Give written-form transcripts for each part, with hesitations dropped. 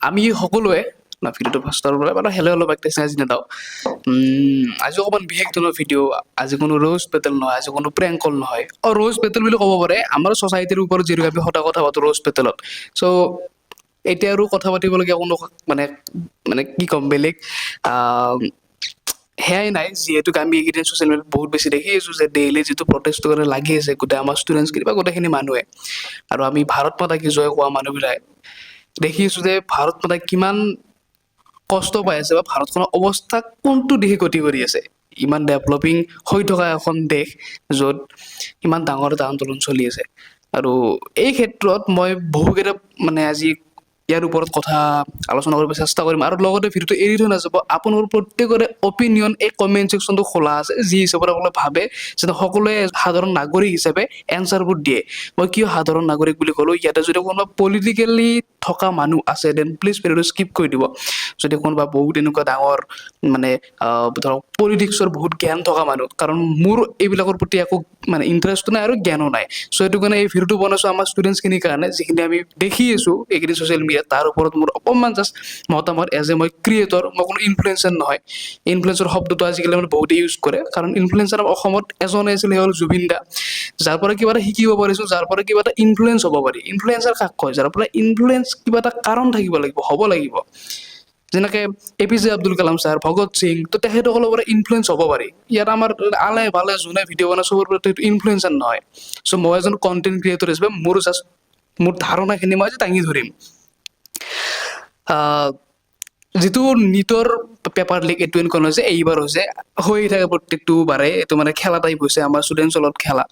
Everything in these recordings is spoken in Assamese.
আমি সকলোৱে ভিডিঅ'টো ফাৰ্ষ্টৰ পৰা মানে হেল্ল' প্ৰেক্টিছ আজি নেদাওঁ আজি অকণমান বিশেষ ধৰণৰ ভিডিঅ' আজি কোনো ৰ'জ পেটেল নহয় আজি কোনো প্ৰেংক কল নহয় ৰ'জ পেটেল বুলি ক'ব পাৰে আমাৰ ছ'চাইটিৰ ওপৰত যিহেতু আমি সদায় কথা পাতোঁ ৰ'জ পেটেলত চ' এতিয়া আৰু কথা পাতিবলগীয়া কোনো মানে মানে কি ক'ম বেলেগ সেয়াই নাই যিহেতুকে আমি এইকেইদিন ছ'চিয়েল মিডিয়াত বহুত বেছি দেখি আছোঁ যে ডেইলি যিটো প্ৰটেষ্টৰ কাৰণে লাগি আছে গোটেই আমাৰ ষ্টুডেণ্টছখিনি বা গোটেইখিনি মানুহে আৰু আমি ভাৰত মাতা কি জয় কোৱা মানুহবিলাক দেখি আছোঁ যে ভাৰত মাতাই কিমান কষ্ট পাই আছে বা ভাৰতখনৰ অৱস্থা কোনটো দিশে গতি কৰি আছে ইমান ডেভেলপিং হৈ থকা এখন দেশ য'ত ইমান ডাঙৰ এটা আন্দোলন চলি আছে আৰু এই ক্ষেত্ৰত মই বহুকেইটা মানে আজি ইয়াৰ ওপৰত কথা আলোচনা কৰিব চেষ্টা কৰিম আৰু লগতে ভিডিঅ'টো এৰি থৈ নাযাব আপোনালোকৰ প্ৰত্যেকৰে অপিনিয়ন এই কমেণ্ট ছেকশ্যনটো খোলা আছে যি হিচাপত আপোনালোকে ভাবে যাতে সকলোৱে সাধাৰণ নাগৰিক হিচাপে এনচাৰবোৰ দিয়ে মই কিয় সাধাৰণ নাগৰিক বুলি ক'লোঁ ইয়াতে যদি কোনোবা পলিটিকেলি থকা মানুহ আছে দেন প্লিজ ভিডিঅ'টো স্কিপ কৰি দিব যদি কোনোবা বহুত এনেকুৱা ডাঙৰ মানে ধৰক পলিটিক্সৰ বহুত জ্ঞান থকা মানুহ কাৰণ মোৰ এইবিলাকৰ প্ৰতি একো মানে ইণ্টাৰেষ্ট নাই আৰু জ্ঞানো নাই চ' সেইটো কাৰণে এই ভিডিঅ'টো বনাইছোঁ আমাৰ ষ্টুডেণ্টছখিনিৰ কাৰণে যিখিনি আমি দেখি আছোঁ এইকেইদিন ছ'চিয়েল মিডিয়াত তাৰ ওপৰত মোৰ অকণমান জাষ্ট মতামত এজ এ মই ক্ৰিয়েটৰ মই কোনো ইনফ্লুৱেঞ্চাৰ নহয় ইনফ্লুৱেঞ্চাৰ শব্দটো আজিকালি মানে বহুতে ইউজ কৰে কাৰণ ইনফ্লুৱেঞ্চাৰ অসমত এজনে আছিল সেই হ'ল জুবিন দা যাৰ পৰা কিবা এটা শিকিব পাৰিছোঁ যাৰ পৰা কিবা এটা ইনফ্লুৱেঞ্চ হ'ব পাৰি ইনফ্লুৱেঞ্চাৰ কাক কয় যাৰ পৰা ইনফ্লুৱেঞ্চ কিবা এটা কাৰণ থাকিব লাগিব হ'ব লাগিব যেনেকৈ APJ আব্দুল কালাম ছাৰ ভগত সিং তো তেখেতসকলৰ পৰা ইনফ্লুৱেঞ্চ হ'ব পাৰি ইয়াত আমাৰ আলে ভালে যোনে ভিডিঅ' বনাই চবৰ পৰা ইনফ্লুৱেঞ্চাৰ নহয় চ' মই এজন কণ্টেণ্ট ক্ৰিয়েটৰ হিচাপে মোৰ জাষ্ট মোৰ ধাৰণাখিনি মই আজি দাঙি ধৰিম যিটো নীটৰ পেপাৰ লিক এইটো এনেকুৱা নহয় যে এইবাৰ হৈছে হৈয়ে থাকে প্ৰত্যেকটো বাৰে এইটো মানে খেলা টাইপ হৈছে আমাৰ ষ্টুডেণ্টছৰ লগত খেলা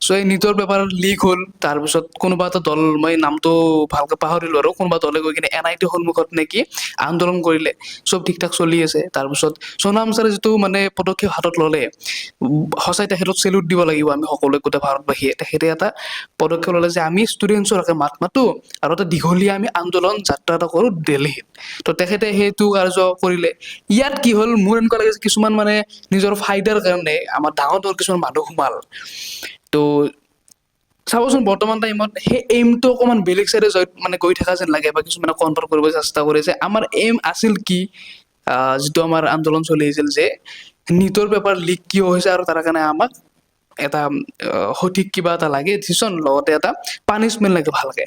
চ' এই নীটৰ পেপাৰ লিক হ'ল তাৰপিছত কোনোবা এটা দল মই নামটো ভালকৈ পাহৰিলোঁ আৰু কোনোবা দলে গৈ কিনে NIT সন্মুখত নেকি আন্দোলন কৰিলে চব ঠিক ঠাক চলি আছে তাৰপিছত সোণাম ছাৰে যিটো মানে পদক্ষেপ হাতত ল'লে সঁচাই তেখেতক চেলুট দিব লাগিব আমি সকলোৱে গোটেই ভাৰতবাসীয়ে তেখেতে এটা পদক্ষেপ ল'লে যে আমি ষ্টুডেণ্টছৰ হকে মাত মাতোঁ আৰু এটা দীঘলীয়া আমি আন্দোলন যাত্ৰা এটা কৰোঁ দিল্লীত তো তেখেতে সেইটো কাৰ্য কৰিলে ইয়াত কি হ'ল মোৰ এনেকুৱা লাগে যে কিছুমান মানে নিজৰ ফাইদাৰ কাৰণে আমাৰ ডাঙৰ ডাঙৰ কিছুমান মানুহ সোমাল তো চাবচোন বৰ্তমান টাইমত সেই এইমটো অকণমান বেলেগ চাইডে মানে গৈ থকা যেন লাগে বা কিছুমানে কণ্ট্ৰল কৰিব চেষ্টা কৰিছে আমাৰ এইম আছিল কি যিটো আমাৰ আন্দোলন চলি আছিল যে নীটৰ পেপাৰ লিক কিয় হৈছে আৰু তাৰ কাৰণে আমাক এটা সঠিক কিবা এটা লাগে ডিচিশ্যন লগতে এটা পানিছমেণ্ট লাগে ভালকৈ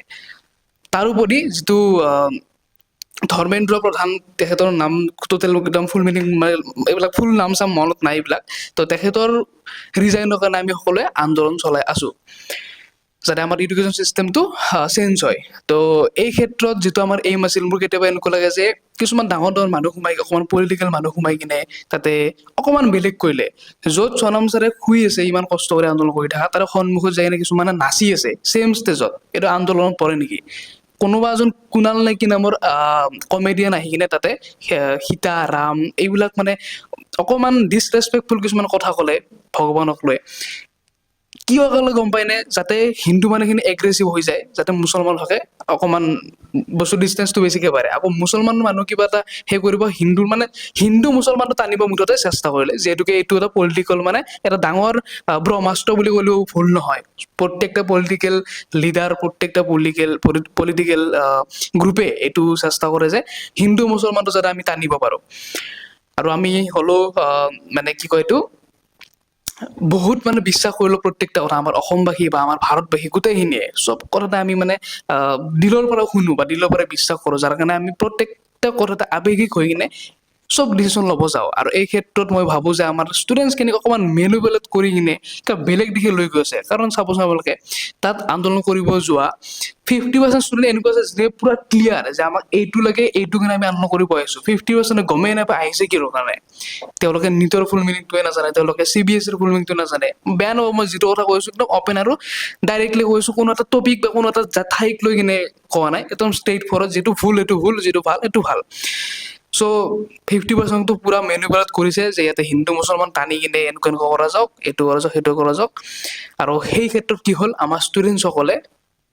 তাৰোপৰি যিটো ধৰ্মেন্দ্ৰ প্ৰধান তেখেতৰ নাম টোটেল একদম ফুল মিনিং এইবিলাক ফুল নাম চাম মনত নাই এইবিলাক তো তেখেতৰ ৰিজাইনৰ কাৰণে আমি সকলোৱে আন্দোলন চলাই আছোঁ যাতে আমাৰ এডুকেশ্যন চিষ্টেমটো চেঞ্জ হয় তো এই ক্ষেত্ৰত যিটো আমাৰ এইম আছিল মোৰ কেতিয়াবা এনেকুৱা লাগে যে কিছুমান ডাঙৰ ডাঙৰ মানুহ সোমাই অকণমান পলিটিকেল মানুহ সোমাই কিনে তাতে অকণমান বেলেগ কৰিলে য'ত সোণম ছাৰে শুই আছে ইমান কষ্ট কৰি আন্দোলন কৰি থকা তাৰে সন্মুখত যাই কিনে কিছুমানে নাচি আছে ছেম ষ্টেজত এইটো আন্দোলনত পৰে নেকি কোনোবা এজন কুণাল নে কি নামৰ কমেডিয়ান আহি কিনে তাতে সীতা ৰাম এইবিলাক মানে অকণমান ডিছৰেচপেক্টফুল কিছুমান কথা ক'লে ভগৱানক লৈ কিয় ক'লে গম পায়নে যাতে হিন্দু মানুহখিনি এগ্ৰেছিভ হৈ যায় যাতে মুছলমান হকে অকণমান বস্তু ডিষ্টেঞ্চটো বেছিকৈ বাঢ়ে আকৌ মুছলমান মানুহ কিবা এটা সেই কৰিব হিন্দুৰ মানে হিন্দু মুছলমানটো টানিব মুঠতে চেষ্টা কৰিলে যিহেতুকে এইটো এটা পলিটিকেল মানে এটা ডাঙৰ ব্ৰহ্মাস্ত্ৰ বুলি ক'লেও ভুল নহয় প্ৰত্যেকটা পলিটিকেল লিডাৰ প্ৰত্যেকটা পলিটিকেল গ্ৰুপে এইটো চেষ্টা কৰে যে হিন্দু মুছলমানটো যাতে আমি টানিব পাৰোঁ আৰু আমি হ'লেও মানে কি কয় এইটো বহুত মানে বিশ্বাস কৰিলোঁ প্ৰত্যেকটা কথা আমাৰ অসমবাসী বা আমাৰ ভাৰতবাসী গোটেইখিনিয়ে চব কথাতে আমি মানে দিলৰ পৰা শুনো বা দিলৰ পৰা বিশ্বাস কৰোঁ যাৰ কাৰণে আমি প্ৰত্যেকটা কথাতে আৱেগিক হৈ কিনে চব ডিচিশ্যন ল'ব যাওঁ আৰু এই ক্ষেত্ৰত মই ভাবোঁ যে আমাৰ ষ্টুডেণ্টছখিনিক অকণমান মেনুপুলেট কৰি কিনে বেলেগ দিশে লৈ গৈছে কাৰণ চাবচোন আপোনালোকে তাত আন্দোলন কৰিব যোৱা 50% ষ্টুডেণ্ট এনেকুৱা আছে যে পূৰা ক্লিয়াৰ যে আমাক এইটো লাগে এইটো কাৰণে আমি আন্দোলন কৰিব আহিছোঁ 50% গমেই নাপায় আহিছে কিহৰ কাৰণে তেওঁলোকে নীটৰ ফুল মিনিংটোৱে নাজানে তেওঁলোকে CBSEৰ ফুল মিনিংটো নাজানে বেয়া নহ'ব মই যিটো কথা কৈছোঁ একদম অপেন আৰু ডাইৰেক্টলি কৈছোঁ কোনো এটা টপিক বা কোনো এটা ঠাইক লৈ কিনে কোৱা নাই একদম ষ্ট্ৰেইট ফৰৱাৰ্ড যিটো ভুল সেইটো ভুল যিটো ভাল সেইটো ভাল চ' 50%টো পূৰা মেনুপুলেট কৰিছে যে ইয়াতে হিন্দু মুছলমান টানি কিনে এনেকুৱা এনেকুৱা কৰা যাওক এইটো কৰা যাওক সেইটো কৰা যাওক আৰু সেই ক্ষেত্ৰত কি হ'ল আমাৰ ষ্টুডেণ্টছসকলে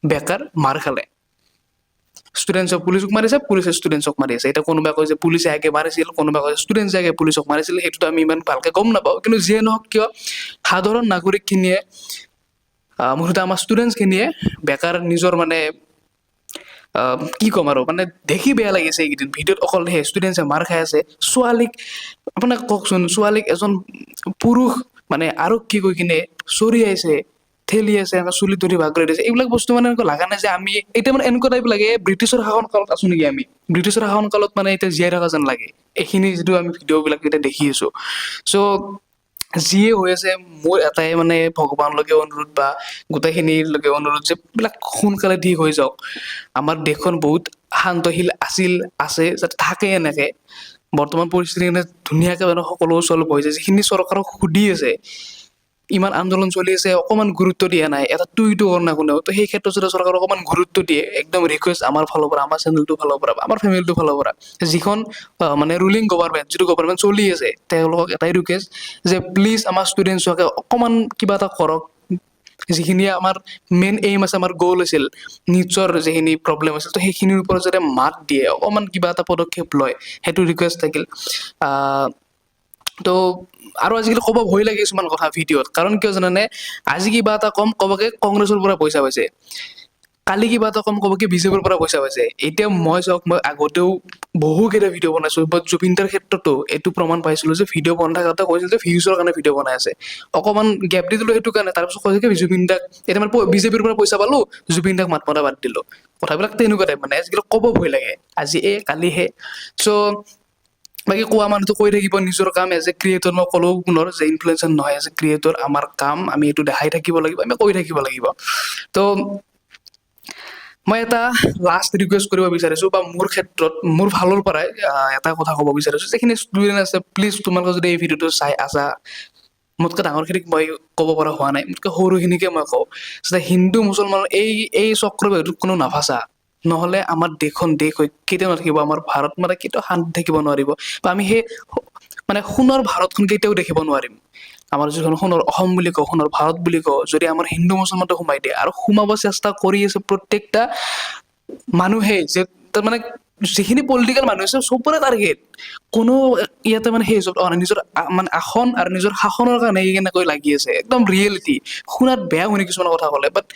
বেকাৰ মাৰ খালে ষ্টুডেণ্টছক পুলিচক মাৰিছে পুলিচে ষ্টুডেণ্টছক মাৰি আছে এতিয়া কোনোবাই কয় যে পুলিচে আগে মাৰিছিল কোনোবাই কয় ষ্টুডেণ্টছে আগে পুলিচক মাৰিছিল সেইটোতো আমি ইমান ভালকৈ গম নাপাওঁ কিন্তু যিয়ে নহওক কিয় সাধাৰণ নাগৰিকখিনিয়ে মুঠতে আমাৰ ষ্টুডেণ্টছখিনিয়ে বেকাৰ নিজৰ মানে কি ক'ম আৰু মানে দেখি বেয়া লাগিছে এইকেইদিন ভিডিঅ'ত অকল সেই ষ্টুডেণ্টছে মাৰ খাই আছে ছোৱালীক আপোনাক কওকচোন ছোৱালীক এজন পুৰুষ মানে আৰক্ষী গৈ কিনে চৰিয়াইছে ঠেলি আছে এনেকুৱা চুলি তুলি বাগৰাই দিছে এইবিলাক বস্তু মানে এনেকুৱা লগা নাই যে আমি এতিয়া মানে এনেকুৱা টাইপ লাগে ব্ৰিটিছৰ শাসন কালত আছো নেকি আমি ব্ৰিটিছৰ শাসন কালত মানে এতিয়া জীয়াই থকা যেন লাগে এইখিনি যিটো আমি ভিডিঅ'বিলাক এতিয়া দেখি আছো চ' যিয়ে হৈ আছে মোৰ এটাই মানে ভগৱানলৈকে অনুৰোধ বা গোটেইখিনিলৈকে অনুৰোধ যে এইবিলাক সোনকালে ঠিক হৈ যাওক আমাৰ দেশখন বহুত শান্তশীল আছিল আছে যাতে থাকে এনেকে বৰ্তমান পৰিস্থিতি মানে ধুনীয়াকে মানে সকলো চল্ভ হৈ যায় যিখিনি চৰকাৰক সুধি আছে ইমান আন্দোলন চলি আছে অকমান গুৰুত্ব দিয়া নাই এটা টুইটো কৰা নাই কোনেও তো সেই ক্ষেত্ৰত যদি চৰকাৰে অকমান গুৰুত্ব দিয়ে একদম ৰিকুৱেষ্ট আমাৰ ফালৰ পৰা আমাৰ চেনেলটোৰ ফালৰ পৰা আমাৰ ফেমিলিটোৰ ফালৰ পৰা যিখন মানে ৰুলিং গভৰ্ণমেণ্ট যিটো গভৰ্ণমেণ্ট চলি আছে তেওঁলোকক এটাই ৰিকুৱেষ্ট যে প্লিজ আমাৰ ষ্টুডেণ্টছকে অকমান কিবা এটা কৰক যিখিনি আমাৰ মেইন এইম আছে আমাৰ গ'ল আছিল নিশ্চৰ যিখিনি প্ৰব্লেম আছিল তো সেইখিনিৰ ওপৰত যাতে মাত দিয়ে অকমান কিবা এটা পদক্ষেপ লয় সেইটো ৰিকুৱেষ্ট থাকিল তো আৰু আজিকালি ক'ব ভয় লাগে কিছুমান কথা ভিডিঅ'ত কাৰণ কিয় জানানে আজি কিবা এটা কম ক'বকে কংগ্ৰেছৰ পৰা পইচা পাইছে কালি কিবা এটা কম ক'ব কি বিজেপিৰ পৰা পইচা পাইছে এতিয়া মই চাওক মই আগতেও বহুকেইটা ভিডিঅ' বনাইছো বাট জুবিনদাৰ ক্ষেত্ৰতো এইটো প্ৰমাণ পাইছিলো যে ভিডিঅ' বনাই থাকোঁতে কৈছিল যে ভিউজৰ কাৰণে ভিডিঅ' বনাই আছে অকমান গেপ দি দিলো সেইটো কাৰণে তাৰপিছত কৈছে কি জুবিন দাক এতিয়া মানে বিজেপিৰ পৰা পইচা পালো জুবিন দাক মাত মতা বাদ দিলো কথাবিলাক তেনেকুৱা টাইপ মানে আজিকালি ক'ব ভয় লাগে আজি কালিহে চ' বাকী কোৱা মানুহটো কৈ থাকিব নিজৰ কাম এজ এ ক্ৰিয়েটৰ মই ক'লেও পুনৰ যে ইনফ্লুৱেঞ্চাৰ নহয় এজ এ ক্ৰিয়েটৰ আমাৰ কাম আমি এইটো দেখাই থাকিব লাগিব আমি কৈ থাকিব লাগিব তো মই এটা লাষ্ট ৰিকুৱেষ্ট কৰিব বিচাৰিছো বা মোৰ ক্ষেত্ৰত মোৰ ফালৰ পৰাই এটা কথা ক'ব বিচাৰিছো যিখিনি ষ্টুডেণ্ট আছে প্লিজ তোমালোকে যদি এই ভিডিঅ'টো চাই আছা মোতকৈ ডাঙৰখিনিক মই ক'ব পৰা হোৱা নাই মোতকৈ সৰুখিনিকে মই কওঁ যে হিন্দু মুছলমানৰ এই চক্ৰবেহুটোত কোনো নাফাচা নহ'লে আমাৰ দেশখন দেশ হৈ কেতিয়াও নাথাকিব আমাৰ ভাৰত মানে কেতিয়াও শান্তি থাকিব নোৱাৰিব বা আমি সেই মানে সোণৰ ভাৰতখন কেতিয়াও দেখিব নোৱাৰিম আমাৰ যিখন সোণৰ অসম বুলি কওঁ সোণৰ ভাৰত বুলি কওঁ যদি আমাৰ হিন্দু মুছলমানটো সোমাই দিয়ে আৰু সোমাব চেষ্টা কৰি আছে প্ৰত্যেকটা মানুহে যে তাৰমানে যিখিনি পলিটিকেল মানুহ আছে চবৰে টাৰ্গেট কোনো ইয়াতে মানে সেই নিজৰ মানে আসন আৰু নিজৰ শাসনৰ কাৰণে কেনেকৈ লাগি আছে একদম ৰিয়েলিটি শুনাত বেয়া শুনি কিছুমান কথা ক'লে বাট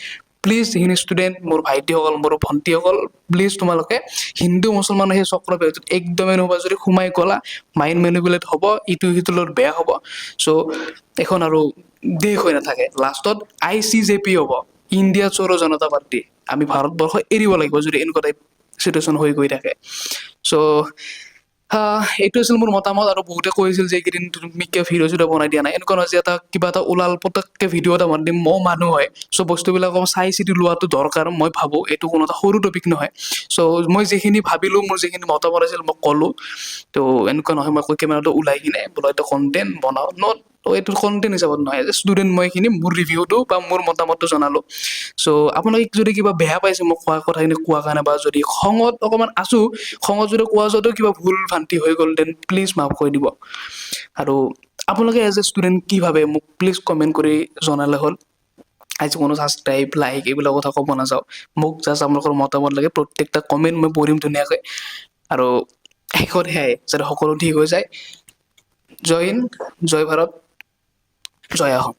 প্লিজ যিখিনি ষ্টুডেণ্ট মোৰ ভাইটিসকল মোৰ ভণ্টিসকল প্লিজ তোমালোকে হিন্দু মুছলমানৰ সেই চক্ৰবেহুটোত একদমেই নহ'বা যদি সোমাই গ'লা মাইণ্ড মেনিপুলেট হ'ব ইটো সিটোৰ লগত বেয়া হ'ব চ' এখন আৰু দেশ হৈ নাথাকে লাষ্টত ICJP হ'ব ইণ্ডিয়া চোৰো জনতা পাৰ্টি আমি ভাৰতবৰ্ষ এৰিব লাগিব যদি এনেকুৱা টাইপ চিটুৱেশ্যন হৈ গৈ থাকে চ' এইটো আছিল মোৰ মতামত আৰু বহুতে কৈছিল যে এইকেইদিন তুমি কিয় ভিডিঅ' চিডিঅ' বনাই দিয়া নাই এনেকুৱা নহয় যে এটা কিবা এটা ওলাল পটককৈ ভিডিঅ' এটা বনাই দিম মই মানুহ হয় চ' বস্তুবিলাক অকণ চাই চিতি লোৱাটো দৰকাৰ মই ভাবোঁ এইটো কোনো এটা সৰু টপিক নহয় চ' মই যিখিনি ভাবিলোঁ মোৰ যিখিনি মতামত আছিল মই ক'লোঁ তো এনেকুৱা নহয় মই কৈ কেমেৰাটো ওলাই কিনে বোলো এইটো কণ্টেণ্ট বনাওঁ নট এইটো কণ্টেণ্ট হিচাপত নহয় যে ষ্টুডেণ্ট মই এইখিনি মোৰ ৰিভিউটো বা মোৰ মতামতটো জনালোঁ চ' আপোনালোকে যদি কিবা বেয়া পাইছে মোক কোৱা কথাখিনি কোৱা কাৰণে বা যদি খঙত অকণমান আছোঁ খঙত যদি কোৱা যদিও কিবা ভুল ভ্ৰান্তি হৈ গ'ল দেন প্লিজ মাফ কৰি দিব আৰু আপোনালোকে এজ এ ষ্টুডেণ্ট কি ভাবে মোক প্লিজ কমেণ্ট কৰি জনালে হ'ল আজি কোনো ছাবস্ক্ৰাইব লাইক এইবিলাক কথা ক'ব নাযাওঁ মোক জাষ্ট আপোনালোকৰ মতামত লাগে প্ৰত্যেকটা কমেণ্ট মই পঢ়িম ধুনীয়াকৈ আৰু শেষত সেয়াই যাতে সকলো ঠিক হৈ যায় জয় হিন্দ জয় ভাৰত জয় অসম